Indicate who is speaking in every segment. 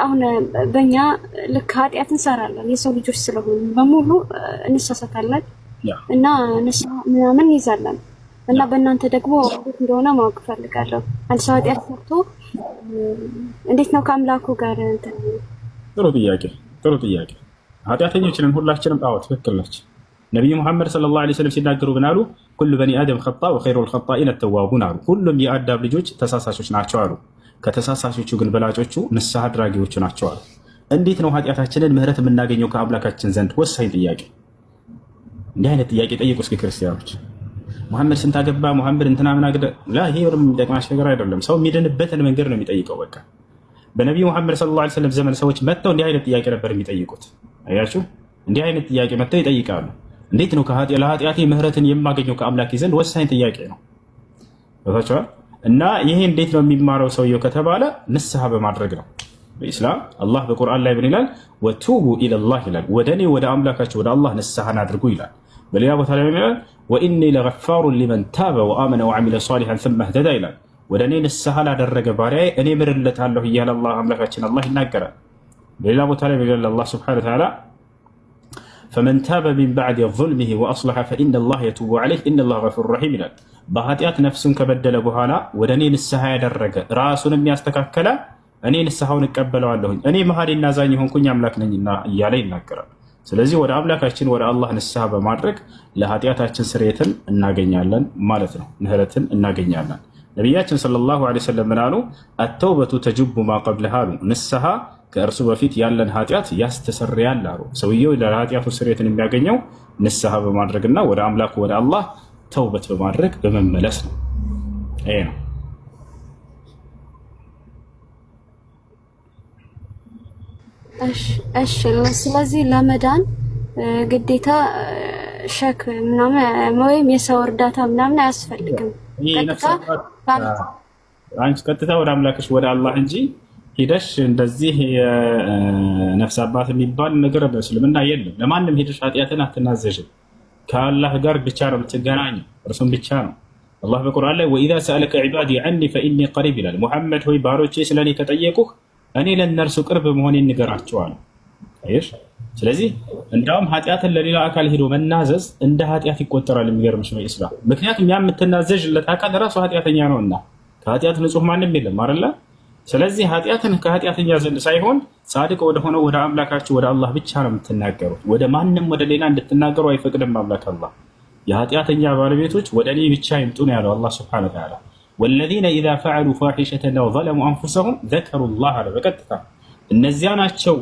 Speaker 1: አሁን በእኛ ልክ ኃጢአት እንሰራለን የሰው ልጆች ስለሆኑ በሙሉ እንሳሳታለን እና ንስሐ ምናምን ይዛለን እና በእናንተ ደግሞ እንዴት እንደሆነ ማወቅ ፈልጋለሁ። አንድ ሰው ኃጢአት ሰርቶ እንዴት ነው ከአምላኩ ጋር እንትን?
Speaker 2: ጥሩ ጥያቄ። ኃጢአተኞችንን ሁላችንም። አዎ ትክክል ነች። ነቢዩ ሙሐመድ ሰለላሁ ዐለይሂ ወሰለም ሲናገሩ ምን አሉ? ኩሉ በኒ አደም ኸጣ ወኸይሩል ኸጣኢነ ተዋቡን አሉ። ሁሉም የአዳም ልጆች ተሳሳሾች ናቸው አሉ። ከተሳሳሾቹ ግን በላጮቹ ንስሐ አድራጊዎቹ ናቸው አሉ። እንዴት ነው ኃጢአታችንን ምህረት የምናገኘው ከአምላካችን ዘንድ? ወሳኝ ጥያቄ። እንዲህ አይነት ጥያቄ ጠይቁ እስኪ ክርስቲያኖች። ሙሐመድ ስንት አገባ? ሙሐመድ እንትና ምን አገደ? ይሄ ምንም የሚጠቅማሽ ነገር አይደለም። ሰው የሚድንበትን መንገድ ነው የሚጠይቀው። በቃ በነቢዩ ሙሐመድ ሰለላሁ ዐለይሂ ወሰለም ዘመን ሰዎች መጥተው እንዲህ አይነት ጥያቄ ነበር የሚጠይቁት። አያችሁ፣ እንዲህ አይነት ጥያቄ መጥተው ይጠይቃሉ። እንዴት ነው ለኃጢአቴ ምህረትን የማገኘው ከአምላኬ ዘንድ? ወሳኝ ጥያቄ ነው። ታውቃችኋል። እና ይሄ እንዴት ነው የሚማረው ሰውየው ከተባለ ንስሐ በማድረግ ነው። በኢስላም አላህ በቁርአን ላይ ምን ይላል? ወቱቡ ኢለላህ ይላል። ወደ እኔ ወደ አምላካቸው ወደ አላህ ንስሐን አድርጉ ይላል። በሌላ ቦታ ላይ ምን ይላል? ወኢኒ ለገፋሩን ሊመን ታበ ወአመነ ወዐሚለ ሷሊሐን ሱመ እህተዳ ይላል። ወደ እኔ ንስሐ ላደረገ ባሪያዬ እኔ ምርለታለሁ እያለ አምላካችን አላህ ይናገራል። በሌላ ቦታ ላይ ምን ይላል? አላህ ሱብሓነሁ ወተዓላ ፈመን ታበ ሚን በዕድ ዙልሚሂ ወአስለሐ ፈኢነላህ የቱቡ ዐለይህ ኢነላህ ገፉር ረሒም ይላል። በኃጢአት ነፍሱን ከበደለ በኋላ ወደ እኔ ንስሐ ያደረገ ራሱንም ያስተካከለ እኔ ንስሐውን እቀበለዋለሁኝ እኔ መሐሪና አዛኝ የሆንኩኝ አምላክ ነኝና እያለ ይናገራል። ስለዚህ ወደ አምላካችን ወደ አላህ ንስሐ በማድረግ ለኃጢአታችን ስርየትን እናገኛለን ማለት ነው፣ ምህረትን እናገኛለን። ነቢያችን ሰለላሁ ዐለይሂ ወሰለም ምን አሉ? አተውበቱ ተጅቡ ማ ቀብለሃ አሉ። ንስሐ ከእርሱ በፊት ያለን ኃጢአት ያስተሰርያል አሉ። ሰውየው ለኃጢአቱ ስርየትን የሚያገኘው ንስሐ በማድረግና ወደ አምላኩ ወደ አላህ ተውበት በማድረግ በመመለስ ነው። ይሄ ነው።
Speaker 1: እሺ ስለዚህ ለመዳን ግዴታ ሸክ ምናምን ወይም የሰው እርዳታ ምናምን አያስፈልግም።
Speaker 2: ቀጥታ ወደ አምላክሽ ወደ አላህ እንጂ ሄደሽ እንደዚህ የነፍስ አባት የሚባል ነገር በእስልምና የለም። ለማንም ሄደሽ ኃጢአትን አትናዘዥም። ከአላህ ጋር ብቻ ነው የምትገናኘው፣ እርሱም ብቻ ነው። አላህ በቁርአን ላይ ወኢዛ ሰአለከ ዒባዲ ዐኒ ፈኢኒ ቀሪብ ይላል። ሙሐመድ ሆይ ባሮቼ ስለኔ ከጠየቁህ እኔ ለእነርሱ ቅርብ መሆኔን ንገራቸዋል። ስለዚህ እንዳውም ኃጢአትን ለሌላ አካል ሄዶ መናዘዝ እንደ ኃጢአት ይቆጠራል። የሚገርምሽ ነው ኢስላም። ምክንያቱም ያ የምትናዘዥለት አካል ራሱ ኃጢአተኛ ነውና ከኃጢአት ንጹህ ማንም የለም አይደለ? ስለዚህ ኃጢአትን ከኃጢአተኛ ዘንድ ሳይሆን ጻድቅ ወደሆነው ወደ አምላካችሁ ወደ አላህ ብቻ ነው የምትናገሩት። ወደ ማንም ወደ ሌላ እንድትናገሩ አይፈቅድም አምላክ አላህ። የኃጢአተኛ ባለቤቶች ወደ እኔ ብቻ ይምጡ ነው ያለው አላህ ሱብሓነሁ ወተዓላ። ወለዚነ ኢዛ ፈዐሉ ፋሒሸተን አው ዘለሙ አንፉሰሁም ዘከሩላህ አለ። በቀጥታ እነዚያ ናቸው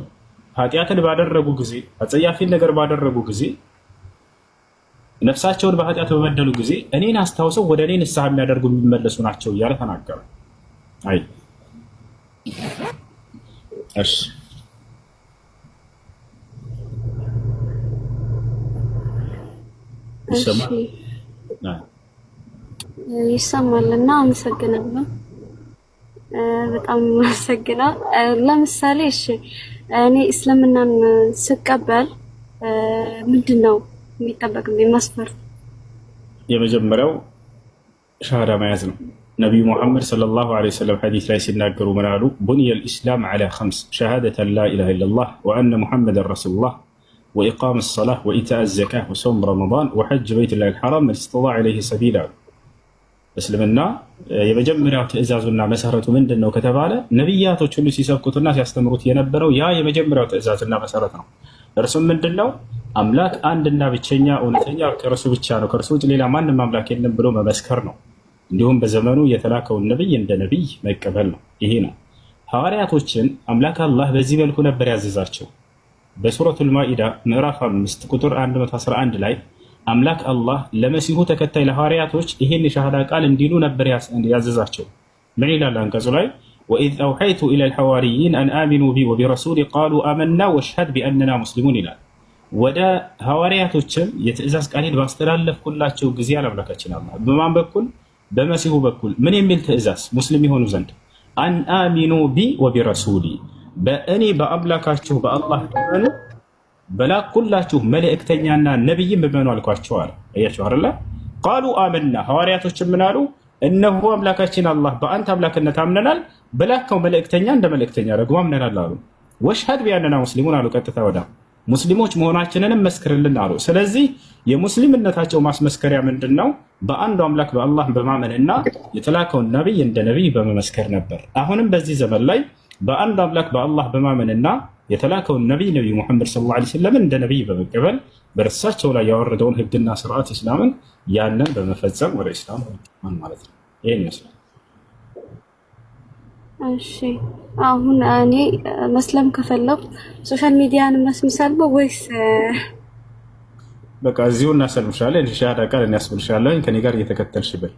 Speaker 2: ኃጢአትን ባደረጉ ጊዜ፣ አጸያፊን ነገር ባደረጉ ጊዜ፣ ነፍሳቸውን በኃጢአት በበደሉ ጊዜ እኔን አስታውሰው ወደ እኔ ንስሐ የሚያደርጉ የሚመለሱ ናቸው እያለ ተናገረ። አይ እሺ
Speaker 1: ይሰማልና አመሰግናለሁ። በጣም አመሰግናለሁ። ለምሳሌ እሺ እኔ እስልምናን ስቀበል ምንድነው የሚጠበቅብኝ መስፈርት?
Speaker 2: የመጀመሪያው ሻሃዳ መያዝ ነው። ነቢዩ ሙሐመድ ሰለላሁ ዐለይሂ ወሰለም ሐዲስ ላይ ሲናገሩ ምን አሉ? ቡንየል ኢስላም ዐላ ኸምስ ሸሃደተን ላ ኢላሃ ኢለላህ ወአነ ሙሐመደን ረሱሉላህ ወኢቃም ሰላህ ወኢታእ ዘካህ ወሰውም ረመዳን ወሐጅ በይቲላሂል ሐራም መን ኢስተጣዐ ኢለይሂ ሰቢላ። እስልምና የመጀመሪያው ትእዛዙና መሰረቱ ምንድን ነው ከተባለ ነቢያቶች ሁሉ ሲሰብኩትና ሲያስተምሩት የነበረው ያ የመጀመሪያው ትእዛዝና መሰረት ነው። እርሱም ምንድን ነው? አምላክ አንድና ብቸኛ እውነተኛ ከእርሱ ብቻ ነው፣ ከእርሱ ውጭ ሌላ ማንም አምላክ የለም ብሎ መመስከር ነው። እንዲሁም በዘመኑ የተላከውን ነቢይ እንደ ነቢይ መቀበል ነው። ይሄ ነው። ሐዋርያቶችን አምላክ አላህ በዚህ መልኩ ነበር ያዘዛቸው። በሱረቱል ማኢዳ ምዕራፍ 5 ቁጥር 111 ላይ አምላክ አላህ ለመሲሁ ተከታይ ለሐዋርያቶች ይሄን የሻሃዳ ቃል እንዲሉ ነበር ያዘዛቸው። ምን ይላል አንቀጹ ላይ? ወኢዝ አውሐይቱ ኢለል ሐዋርይን አን አሚኑ ቢ ወቢረሱሊ ቃሉ አመና ወሽሀድ ቢአንና ሙስሊሙን ይላል። ወደ ሐዋርያቶችም የትእዛዝ ቃሌን ባስተላለፍኩላቸው ጊዜ አምላካችን አላህ በማን በኩል? በመሲሁ በኩል ምን የሚል ትእዛዝ? ሙስሊም የሆኑ ዘንድ አን አሚኑ ቢ ወቢረሱሊ፣ በእኔ በአምላካችሁ በአላህ እመኑ፣ በላኩላችሁ መልእክተኛና ነብይም እመኑ አልኳቸው አለ። አያችሁ አይደለ? ቃሉ አመና፣ ሐዋርያቶች ምን አሉ? እነሆ አምላካችን አላህ በአንተ አምላክነት አምነናል፣ በላከው መልእክተኛ እንደ መልእክተኛ ደግሞ አምነናል አሉ። ወሽሀድ ቢአንና ሙስሊሙን አሉ። ቀጥታ ወዳ ሙስሊሞች መሆናችንንም መስክርልን አሉ። ስለዚህ የሙስሊምነታቸው ማስመስከሪያ ምንድን ነው? በአንዱ አምላክ በአላህ በማመንና የተላከውን ነቢይ እንደ ነቢይ በመመስከር ነበር። አሁንም በዚህ ዘመን ላይ በአንዱ አምላክ በአላህ በማመንና የተላከውን ነቢይ ነቢይ ሙሐመድ ሰለላሁ ዐለይሂ ወሰለም እንደ ነቢይ በመቀበል በእርሳቸው ላይ ያወረደውን ህግና ስርዓት እስላምን ያንን በመፈጸም ወደ እስላም ማለት ነው። ይሄን ይመስላል።
Speaker 1: እሺ አሁን እኔ መስለም ከፈለኩ ሶሻል ሚዲያን መስምሳለሁ ወይስ
Speaker 2: በቃ እዚሁ እናሰልምሻለን? ሻሃዳ ቃል እናስብልሻለን። ከኔ ጋር እየተከተልሽ በይ